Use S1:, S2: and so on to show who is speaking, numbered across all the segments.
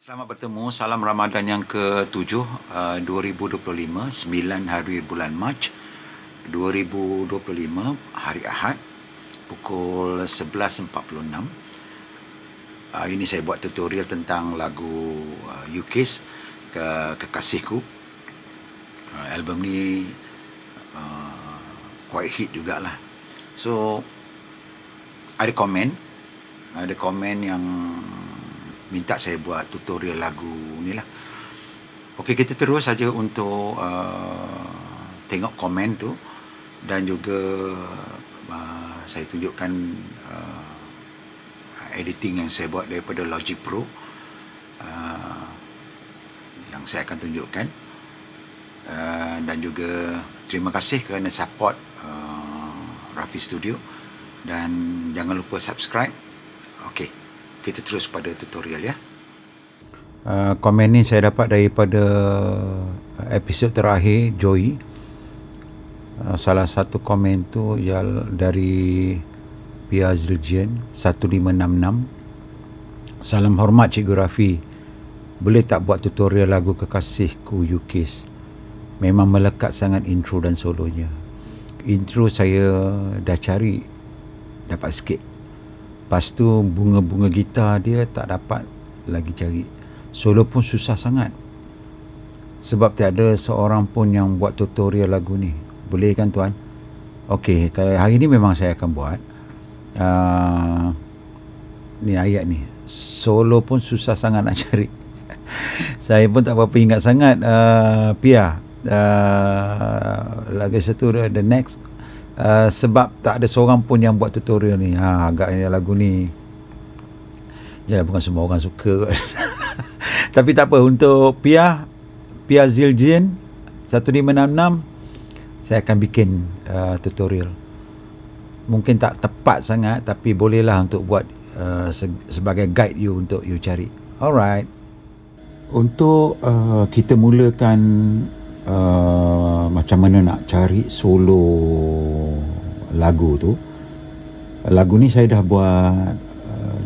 S1: Selamat bertemu, salam Ramadan yang ke-7 2025, 9 hari bulan Mac 2025, hari Ahad, pukul 11.46. Ini saya buat tutorial tentang lagu UKIS, Kekasihku. Album ni quite hit jugalah. So ada komen yang minta saya buat tutorial lagu ni lah. Okey, kita terus saja untuk tengok komen tu, dan juga saya tunjukkan editing yang saya buat daripada Logic Pro yang saya akan tunjukkan, dan juga terima kasih kerana support Rafi Studio, dan jangan lupa subscribe. Okey, kita terus pada tutorial ya. Komen ni saya dapat daripada episod terakhir Joy. Salah satu komen tu ialah dari Pia Ziljian 1566. Salam hormat Cikgu Rafi, boleh tak buat tutorial lagu Kekasihku UKIS? Memang melekat sangat intro dan solonya. Intro saya dah cari, dapat sikit. Lepas tu bunga-bunga gitar dia tak dapat lagi cari. Solo pun susah sangat, sebab tiada seorang pun yang buat tutorial lagu ni. Boleh kan tuan? Okey, kalau hari ni memang saya akan buat. Ni ayat ni, solo pun susah sangat nak cari. Saya pun tak berapa ingat sangat. Pia, lagi satu the next. Sebab tak ada seorang pun yang buat tutorial ni. Agaknya lagu ni, yalah, bukan semua orang suka. Tapi tak apa, untuk Pia Ziljian 1566, saya akan bikin tutorial. Mungkin tak tepat sangat, tapi bolehlah untuk buat sebagai guide you untuk you cari. Alright. Untuk kita mulakan macam mana nak cari solo lagu tu. Lagu ni saya dah buat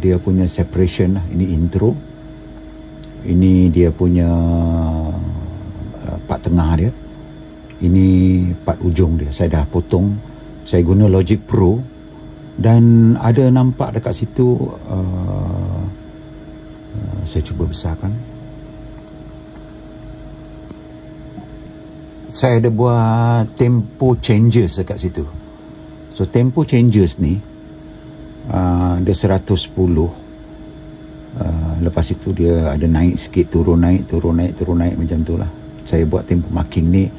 S1: dia punya separation lah. Ini intro, ini dia punya part tengah dia, ini part ujung dia. Saya dah potong, saya guna Logic Pro, dan ada nampak dekat situ, saya cuba besarkan. Saya ada buat tempo changes dekat situ. So tempo changes ni dia 110. Lepas itu dia ada naik sikit, turun naik macam tu lah. Saya buat tempo marking ni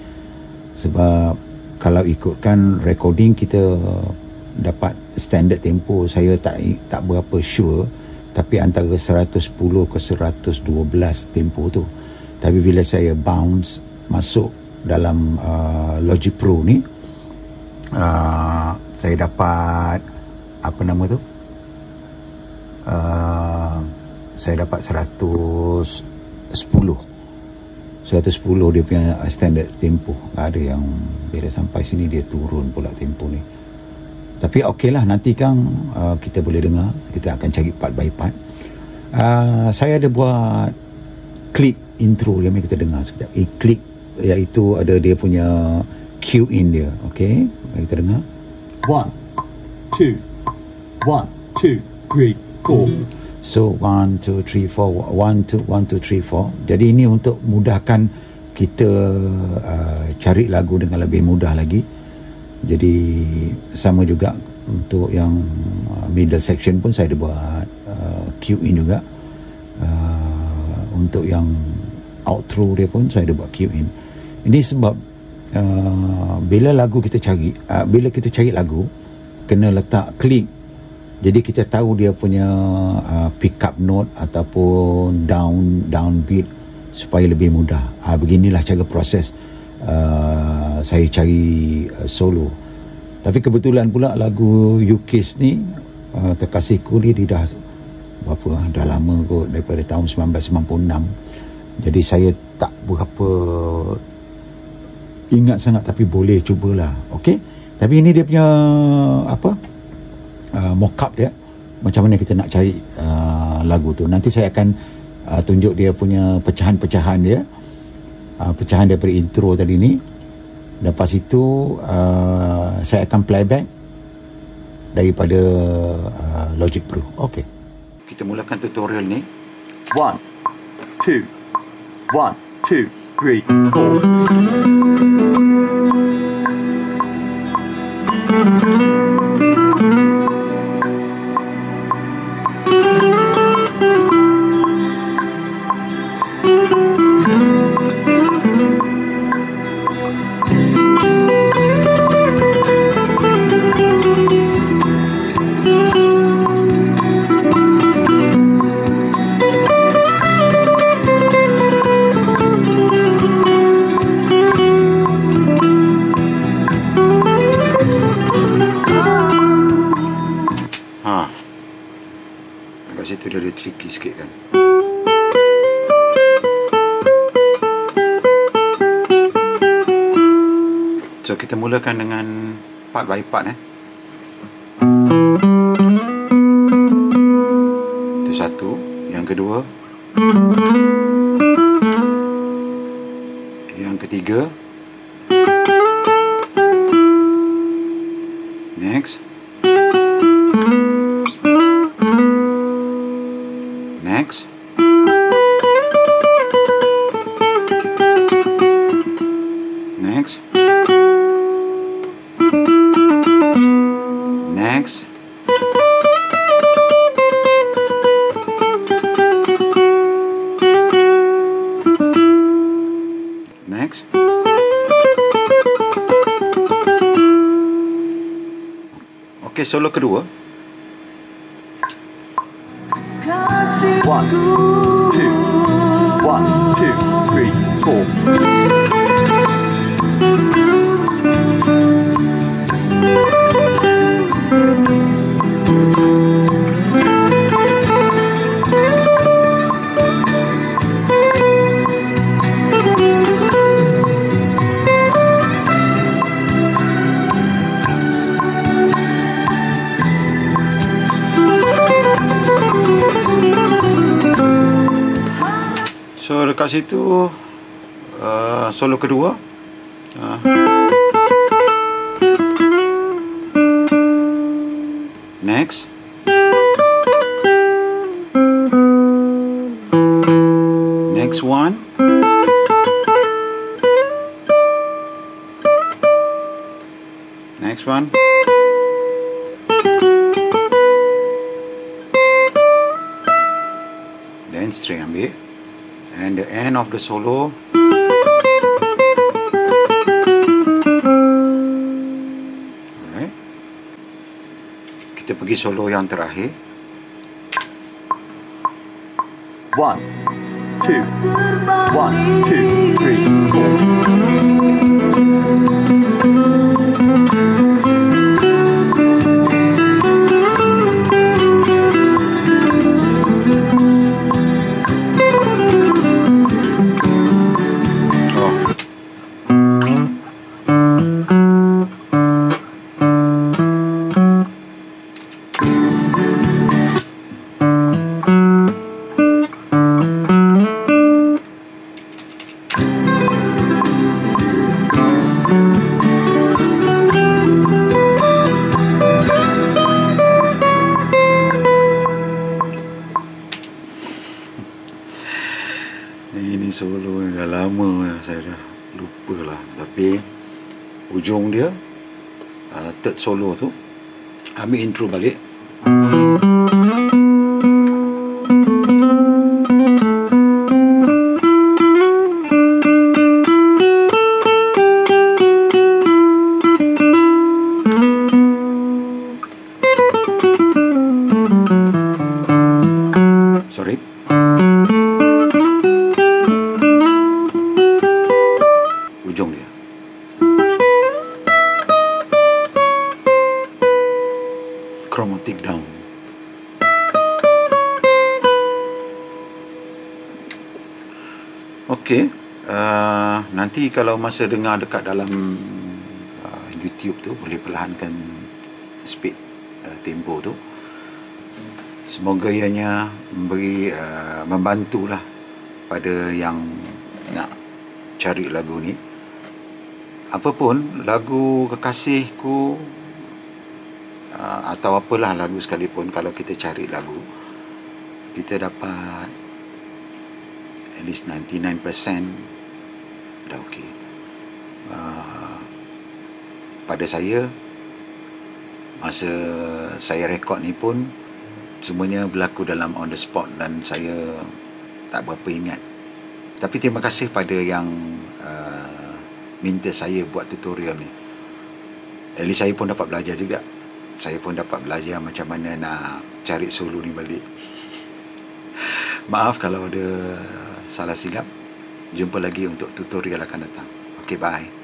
S1: sebab kalau ikutkan recording kita dapat standard tempo. Saya tak berapa sure, tapi antara 110 ke 112 tempo tu. Tapi bila saya bounce masuk dalam Logic Pro ni, saya dapat apa nama tu, saya dapat 110 dia punya standard tempo. Ada yang bila sampai sini dia turun pula tempo ni. Tapi okey lah, nanti kan kita boleh dengar. Kita akan cari part by part. Saya ada buat klik intro, yang kita dengar sekejap. Klik, iaitu ada dia punya cue in dia. Okey, mari kita dengar.
S2: 1 2 1 2 3 4.
S1: So 1 2 3 4, 1 2 3 4. Jadi ini untuk mudahkan kita cari lagu dengan lebih mudah lagi. Jadi sama juga untuk yang middle section pun saya ada buat cue in juga. Untuk yang outro dia pun saya ada buat cue in. Ini sebab bila lagu kita cari, bila kita cari lagu, kena letak klik. Jadi kita tahu dia punya pick up note ataupun downbeat supaya lebih mudah. Beginilah cara proses saya cari solo. Tapi kebetulan pula lagu UKIS ni, Kekasihku ni, dia dah berapa, dah lama kot, daripada tahun 1996. Jadi saya tak berapa ingat sangat, tapi boleh cubalah. Okey, tapi ini dia punya mock up dia, macam mana kita nak cari lagu tu. Nanti saya akan tunjuk dia punya pecahan-pecahan dia, pecahan daripada intro tadi ni. Lepas itu saya akan playback daripada Logic Pro. Okey, kita mulakan tutorial ni.
S2: 1, 2, 1, 2, 3,
S1: Kat situ dia ada tricky sikit kan. So kita mulakan dengan part by part Itu satu. Yang kedua, yang ketiga, next, next, next, next, next. Okey, solo kedua.
S2: 1, 2, 1, 2, 3, 4.
S1: So dekat situ solo kedua. Next. Next one. Next one. Then string ambil. And the end of the solo. Alright. Kita pergi solo yang terakhir.
S2: 1, 2, 1, 2,
S1: Ini solo yang dah lama saya dah lupa lah. Tapi ujung dia third solo tu, ambil intro balik. Sorry. Ujung dia. Chromatic down. Okey, nanti kalau masa dengar dekat dalam YouTube tu boleh perlahankan speed tempo tu. Semoga ianya memberi membantulah pada yang nak cari lagu ni. Apapun lagu kekasihku atau apalah lagu sekalipun, kalau kita cari lagu, kita dapat at least 99% dah okey. Pada saya, masa saya rekod ni pun semuanya berlaku dalam on the spot dan saya tak berapa ingat. Tapi terima kasih pada yang minta saya buat tutorial ni. At least saya pun dapat belajar juga. Saya pun dapat belajar macam mana nak cari solo ni balik. Maaf kalau ada salah silap. Jumpa lagi untuk tutorial akan datang. Okay, bye.